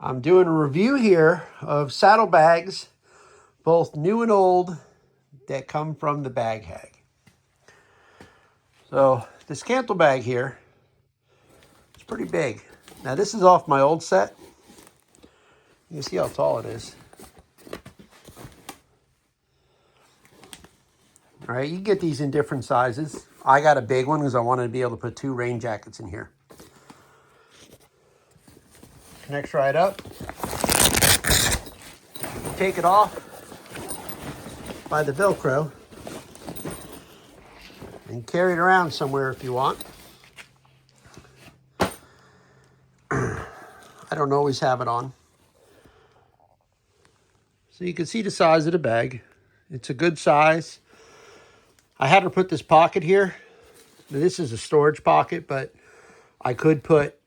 I'm doing a review here of saddlebags, both new and old, that come from the Bag Hag. So this cantle bag here, it's pretty big. Now this is off my old set. You can see how tall it is. All right, you can get these in different sizes. I got a big one because I wanted to be able to put 2 rain jackets in here. Connects right up. Take it off by the Velcro and carry it around somewhere if you want. I don't always have it on. So you can see the size of the bag. It's a good size. I had to put this pocket here. Now, this is a storage pocket, but I could put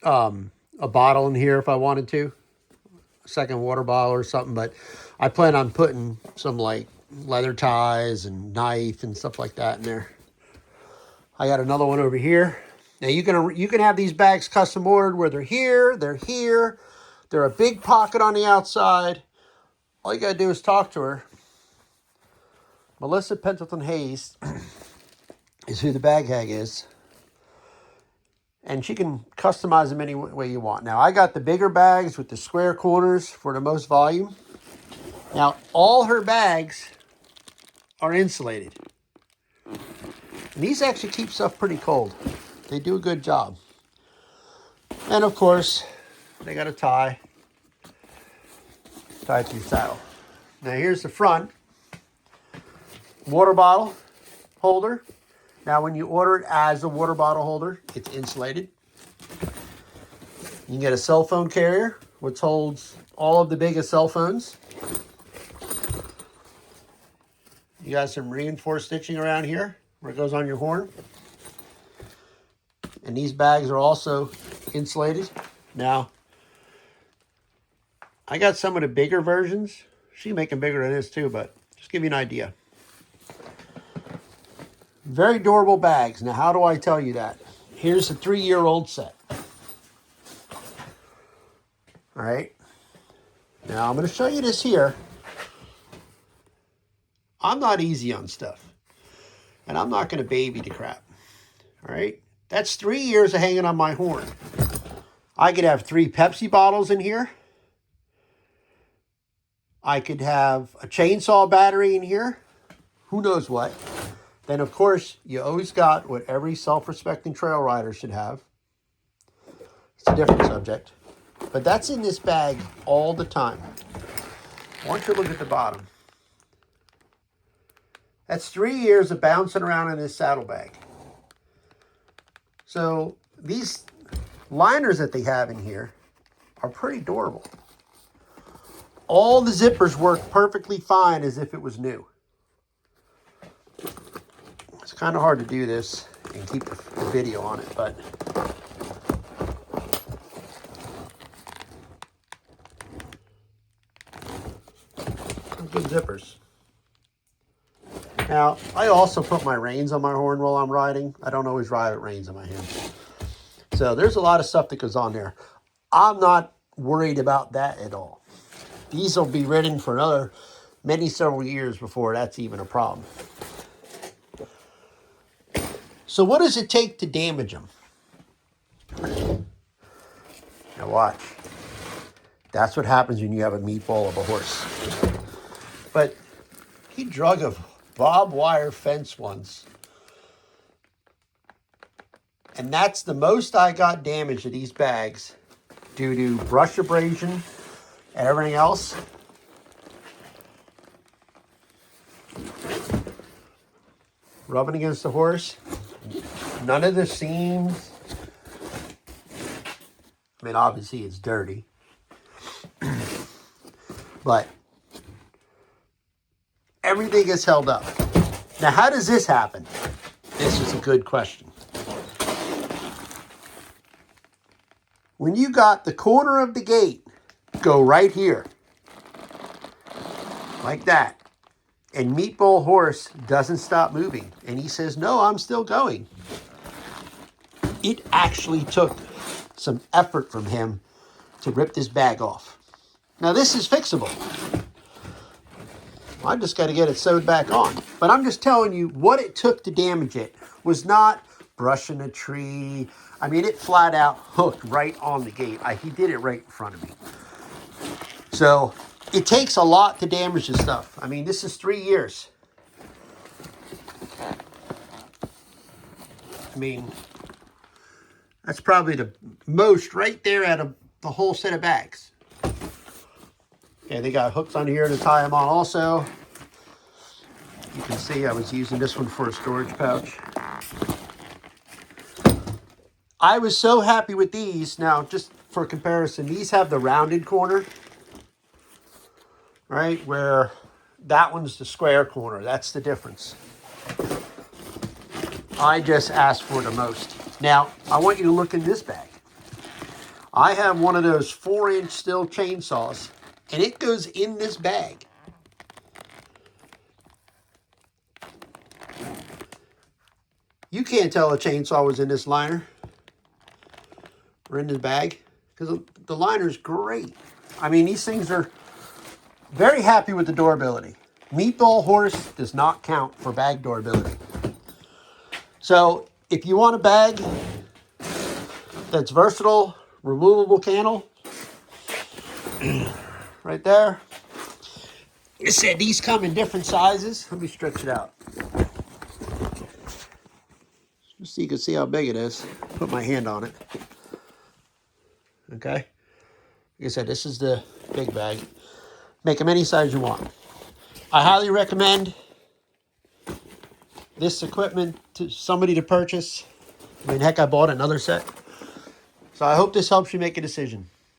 a bottle in here if I wanted to. A second water bottle or something, but I plan on putting some like leather ties and knife and stuff like that in there. I got another one over here. Now you can have these bags custom ordered where they're here, they're a big pocket on the outside. All you gotta do is talk to her. Melissa Pendleton Hayes is who the Bag Hag is. And she can customize them any way you want. Now, I got the bigger bags with the square corners for the most volume. Now, all her bags are insulated. And these actually keep stuff pretty cold. They do a good job. And, of course, they got a tie tied to your saddle. Now, here's the front. Water bottle holder. Now, when you order it as a water bottle holder, it's insulated. You can get a cell phone carrier, which holds all of the biggest cell phones. You got some reinforced stitching around here where it goes on your horn. And these bags are also insulated. Now, I got some of the bigger versions. She can make them bigger than this too, but just give you an idea. Very durable bags. Now, how do I tell you that? Here's a 3-year-old set. All right. Now, I'm going to show you this here. I'm not easy on stuff. And I'm not going to baby the crap. All right. That's 3 years of hanging on my horn. I could have 3 Pepsi bottles in here. I could have a chainsaw battery in here. Who knows what. Then, of course, you always got what every self-respecting trail rider should have. It's a different subject. But that's in this bag all the time. Why don't you look at the bottom? That's 3 years of bouncing around in this saddlebag. So these liners that they have in here are pretty durable. All the zippers work perfectly fine as if it was new. It's kind of hard to do this and keep the video on it, but good zippers. Now, I also put my reins on my horn while I'm riding. I don't always ride with reins in my hand. So there's a lot of stuff that goes on there. I'm not worried about that at all. These will be ridden for another several years before that's even a problem. So what does it take to damage them? Now watch. That's what happens when you have a meatball of a horse. But he drug a barbed wire fence once. And that's the most I got damaged of these bags due to brush abrasion and everything else. Rubbing against the horse. None of the seams. I mean, obviously it's dirty. But everything is held up. Now, how does this happen? This is a good question. When you got the corner of the gate, go right here. Like that. And Meatball Horse doesn't stop moving. And he says, no, I'm still going. It actually took some effort from him to rip this bag off. Now this is fixable. I just got to get it sewed back on. But I'm just telling you what it took to damage it was not brushing a tree. I mean, it flat out hooked right on the gate. He did it right in front of me. So it takes a lot to damage this stuff. I mean, this is 3 years. I mean, that's probably the most right there out of the whole set of bags. Okay, they got hooks on here to tie them on also. You can see I was using this one for a storage pouch. I was so happy with these. Now, just for comparison, these have the rounded corner, right? Where that one's the square corner. That's the difference. I just asked for the most. Now, I want you to look in this bag. I have one of those 4-inch steel chainsaws, and it goes in this bag. You can't tell a chainsaw was in this liner or in this bag because the liner's great. I mean, these things are very happy with the durability. Meatball horse does not count for bag durability. So if you want a bag that's versatile, removable candle, right there. Like I said, these come in different sizes. Let me stretch it out. Just so you can see how big it is. Put my hand on it. Okay. Like I said, this is the big bag. Make them any size you want. I highly recommend this equipment to somebody to purchase. I mean, heck, I bought another set. So I hope this helps you make a decision.